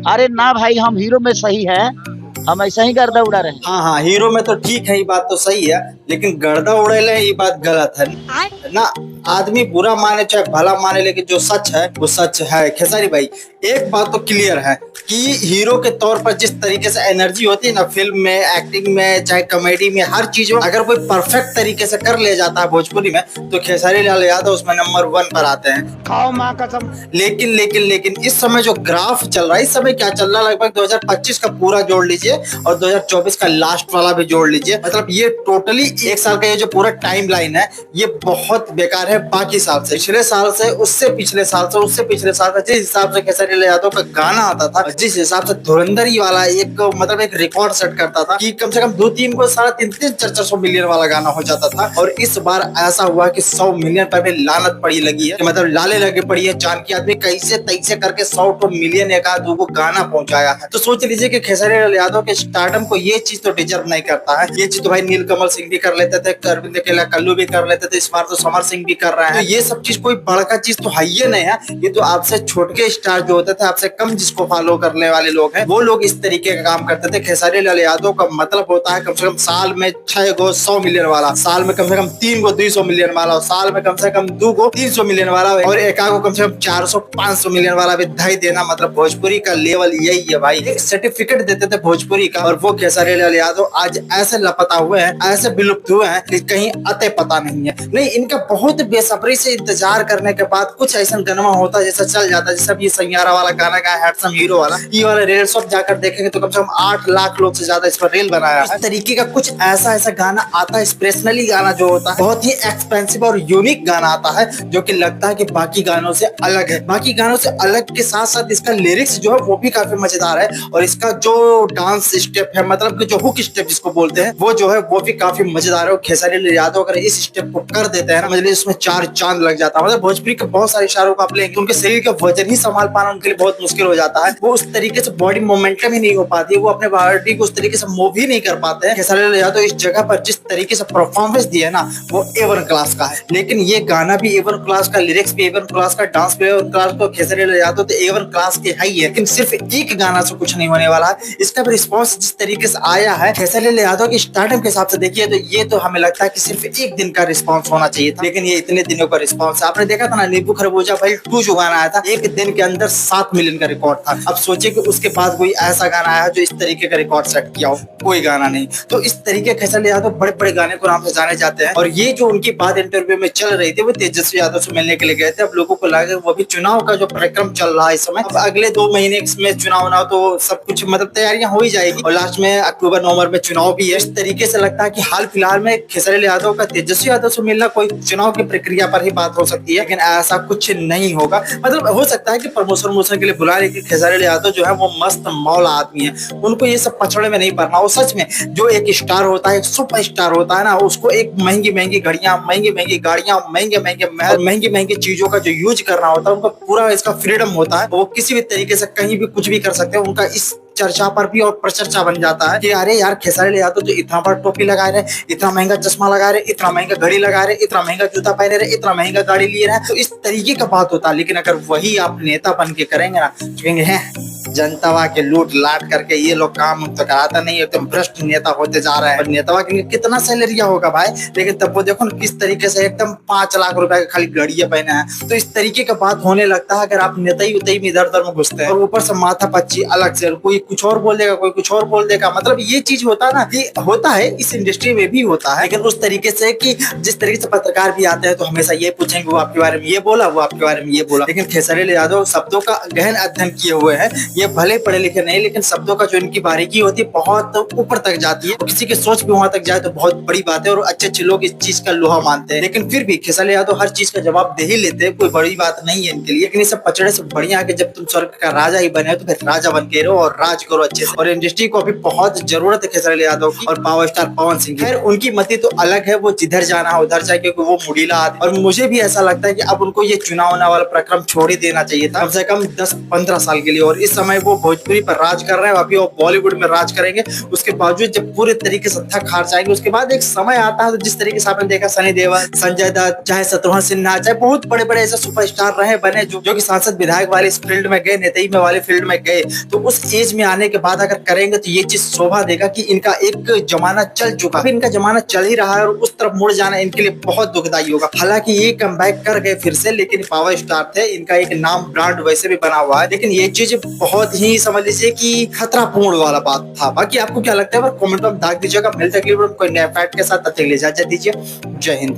अरे ना भाई, हम हीरो में सही है, हम ऐसा ही गर्दा उड़ा रहे हैं। हाँ हाँ, हीरो में तो ठीक है, ये बात तो सही है, लेकिन गर्दा उड़ेले ये बात गलत है ना। आदमी बुरा माने चाहे भला माने, लेकिन जो सच है वो सच है। खेसारी भाई, एक बात तो क्लियर है कि हीरो के तौर पर जिस तरीके से एनर्जी होती है ना फिल्म में, एक्टिंग में, चाहे कॉमेडी में, हर चीज में अगर कोई परफेक्ट तरीके से कर ले जाता है भोजपुरी में, तो खेसारी लाल यादव उसमें नंबर 1 पर आते हैं। खाओ माँ कसम। लेकिन लेकिन लेकिन इस समय जो ग्राफ चल रहा है, इस समय क्या चल रहा है, लगभग 2025 का पूरा जोड़ लीजिए और 2024 का लास्ट वाला भी जोड़ लीजिए, मतलब ये टोटली एक साल का ये जो पूरा टाइम लाइन है ये बहुत बेकार है। बाकी साल से, पिछले साल से, उससे पिछले साल से, उससे पिछले साल से जिस हिसाब से खेसारी लाल यादव का गाना आता था, जिस हिसाब से धुरंधरी वाला एक मतलब एक रिकॉर्ड सेट करता था कि कम से कम 2-3 को 3.5 400 मिलियन वाला गाना हो जाता था, और इस बार ऐसा हुआ कि 100 मिलियन पर भी लानत पड़ी लगी है, मतलब लाले लगे पड़ी है। जानकी आदमी कैसे तैसे करके 100 मिलियन एक आध को गाना पहुंचाया है। तो सोच लीजिए कि खेसारी लाल यादव के स्टारडम को ये चीज तो डिजर्व नहीं करता है। ये चीज तो भाई नीलकमल सिंह भी कर लेते थे, अरविंद केला कल्लू भी कर लेते थे, इस बार तो समर सिंह भी कर रहे हैं। तो ये सब चीज कोई बड़का चीज तो है ही नहीं है। ये तो आपसे छोटे स्टार जो होते थे, आपसे कम जिसको फॉलो करने वाले लोग हैं, वो लोग इस तरीके का काम करते थे। खेसारी लाल यादव का मतलब होता है कम से कम साल में 6 गो 100 मिलियन वाला, साल में कम से कम 3 गो 200 मिलियन वाला, साल में कम से कम 2 गो 300 मिलियन वाला, और एक को कम से कम 400-500 मिलियन वाला भी धई देना। मतलब भोजपुरी का लेवल यही है भाई। एक सर्टिफिकेट देते थे भोजपुरी का, और वो खेसारी लाल यादव आज ऐसे लापता हुए हैं, ऐसे विलुप्त हुए हैं कि कहीं अते पता नहीं है। नहीं, इनका बहुत बेसब्री से इंतजार करने के बाद कुछ ऐसा गनमा होता है जैसा चल जाता है। जैसे ये सैयारा वाला गाना गाया हैंडसम हीरो वाला, ये वाला रेल सब जाकर देखेंगे तो कम से कम 8 लाख लोग से ज्यादा इस पर रेल बनाया है। इस तरीके का कुछ ऐसा गाना आता है, स्पेशनली गाना जो होता है बहुत ही एक्सपेंसिव और यूनिक गाना आता है, जो कि लगता है कि बाकी गानों से अलग है। बाकी गानों से अलग के साथ साथ इसका लिरिक्स जो है वो भी काफी मजेदार है, और इसका जो डांस स्टेप है, मतलब कि जो हुक स्टेप जिसको बोलते हैं, वो जो है वो भी काफी मजेदार है। खेसारी लाल यादव अगर इस स्टेप को कर देते हैं ना, मतलब इसमें 4 चांद लग जाता है। मतलब भोजपुरी के बहुत सारे इशारों को आप लेंगे, उनके शरीर का वजन ही संभाल पाना उनके लिए बहुत मुश्किल हो जाता है। वो उस तरीके से बॉडी मोमेंटम ही नहीं हो पाती है, वो अपने बॉडी को उस तरीके से मूव ही नहीं कर पाते हैं। खेसारी लाल यादव इस जगह पर जिस तरीके से परफॉर्मेंस दिया ना, वो A1 क्लास का है। लेकिन ये गाना भी A1 क्लास का, लिरिक्स भी A1 क्लास का, डांस भी A1 क्लास का, खेसारी लाल यादव तो A1 क्लास के है ही है। लेकिन सिर्फ एक गाना से कुछ नहीं होने वाला है। इसका भी रिस्पॉन्स जिस तरीके से आया है खेसारी लाल यादव की स्टार्टिंग के हिसाब से देखिए, तो ये तो हमें लगता है कि सिर्फ एक दिन का रिस्पॉन्स होना चाहिए था, लेकिन ये इतने दिनों का रिस्पॉन्स है। आपने देखा था ना नींबू खरबूजा भाई 2 जो गाना आया था, एक दिन के अंदर 7 मिलियन का रिकॉर्ड था। अब सोचिए कि उसके बाद कोई ऐसा गाना आया जो इस तरीके का रिकॉर्ड सेट किया हो, कोई गाना नहीं। तो इस तरीके खेसारी लाल यादव बड़े बड़े गाने को नाम से जाने जाते हैं। और ये जो उनकी बात इंटरव्यू में चल रही थी, वो तेजस्वी यादव से मिलने के लिए गए थे। अब लोगों को लगा वो भी चुनाव का जो कार्यक्रम चल रहा है इस समय, अब अगले 2 महीने में चुनाव ना हो तो सब कुछ मतलब तैयारियां हो ही जाएगी, और लास्ट में अक्टूबर नवंबर में चुनाव भी है। इस तरीके से लगता है कि हाल फिलहाल में खेसारी लाल यादव का तेजस्वी यादव से मिलना कोई चुनाव की प्रक्रिया पर ही बात हो सकती है, लेकिन ऐसा कुछ नहीं होगा। मतलब हो सकता है कि प्रमोशन के लिए बुला, लेकिन खेसारी लाल यादव जो है वो मस्त मौला आदमी है, उनको ये सब पछड़े में नहीं पड़ना। वो सच में जो एक स्टार होता है, एक सुपर स्टार होता है ना, उसको एक महंगी महंगी घड़ियां, महंगी महंगी गाड़ियां, महंगे महंगे महल, महंगी महंगी चीजों का जो यूज करना होता है, उनका पूरा इसका फ्रीडम होता है। वो किसी भी तरीके से कहीं भी कुछ भी कर सकते हैं। उनका इस चर्चा पर भी और प्रचर्चा बन जाता है कि अरे यार खेसारी लाल यादव तो इतना बड़ा टोपी लगा रहे, इतना महंगा चश्मा लगा रहे, इतना महंगा घड़ी लगा रहे, इतना महंगा जूता पहने रहे, इतना महंगा गाड़ी लिए रहे। तो इस तरीके का बात होता है। लेकिन अगर वही आप नेता बन के करेंगे ना, कहेंगे हैं जनता के लूट लाट करके ये लोग काम तो कराता नहीं, एकदम भ्रष्ट नेता होते जा रहे हैं। और नेता के लिए कितना सैलरिया होगा भाई, लेकिन तब वो देखो किस तरीके से एकदम 5 लाख रुपए का खाली घड़ियां पहने हैं। तो इस तरीके का बात होने लगता है अगर आप नेता ही उतई में इधर उधर में घुसते हैं, और ऊपर से माथा पच्ची अलग से, कोई कुछ और बोल देगा, कोई कुछ और बोल देगा। मतलब ये चीज होता है ना, ये होता है इस इंडस्ट्री में भी होता है, लेकिन उस तरीके से कि जिस तरीके से पत्रकार भी आते हैं तो हमेशा ये पूछेंगे वो आपके बारे में ये बोला, वो आपके बारे में ये बोला। लेकिन खेसारी लाल यादव शब्दों का गहन अध्ययन किए हुए हैं। ये भले पढ़े लिखे नहीं, लेकिन शब्दों का जो इनकी बारीकी होती है बहुत ऊपर तक जाती है। किसी की सोच भी वहां तक जाए तो बहुत बड़ी बात है, और अच्छे अच्छे लोग इस चीज का लोहा मानते हैं। लेकिन फिर भी खेसारी लाल यादव हर चीज का जवाब दे ही लेते हैं, कोई बड़ी बात नहीं है इनके लिए। लेकिन ये सब पचड़े से बढ़िया है कि जब तुम स्वर्ग का राजा ही बने हो तो फिर राजा बन के रहो और राज राज करो अच्छे से। और इंडस्ट्री को अभी बहुत जरूरत है खेसारी लाल यादव की और पावर स्टार पवन सिंह की। खैर उनकी मति तो अलग है, वो जिधर जाना है उधर जाए, क्योंकि वो मुडीला आदमी। और मुझे भी ऐसा लगता है कि अब उनको ये चुनाव वाला प्रक्रम छोड़ ही देना चाहिए था, कम से कम 10-15 साल के लिए। और इस समय वो भोजपुरी पर राज कर रहे हैं, अभी वो बॉलीवुड में राज करेंगे। उसके बावजूद जब पूरे तरीके से थक हार जाएंगे, उसके बाद एक समय आता है तो जिस तरीके से आपने देखा सनी देओल, संजय दत्त, चाहे शत्रुघ्न सिन्हा, चाहे बहुत बड़े बड़े ऐसे सुपरस्टार रहे बने जो कि सांसद विधायक वाले इस फील्ड में गए, नेताई में वाले फील्ड में गए, तो उस एज में आने के बाद अगर करेंगे तो ये चीज शोभा देगा कि इनका एक जमाना चल चुका है, इनका जमाना चल ही रहा है और उस तरफ मुड़ जाना इनके लिए बहुत दुखदायी होगा। हालांकि ये कमबैक कर गए फिर से, लेकिन पावर स्टार थे, इनका एक नाम ब्रांड वैसे भी बना हुआ है, लेकिन ये चीज बहुत ही समझ लीजिए कि खतरापूर्ण वाला बात था। बाकी आपको क्या लगता है कमेंट में दाग दीजिएगा। मिलते हैं कोई नए फैक्ट के साथ, तब तक के लिए इजाजत दीजिए। जय हिंद।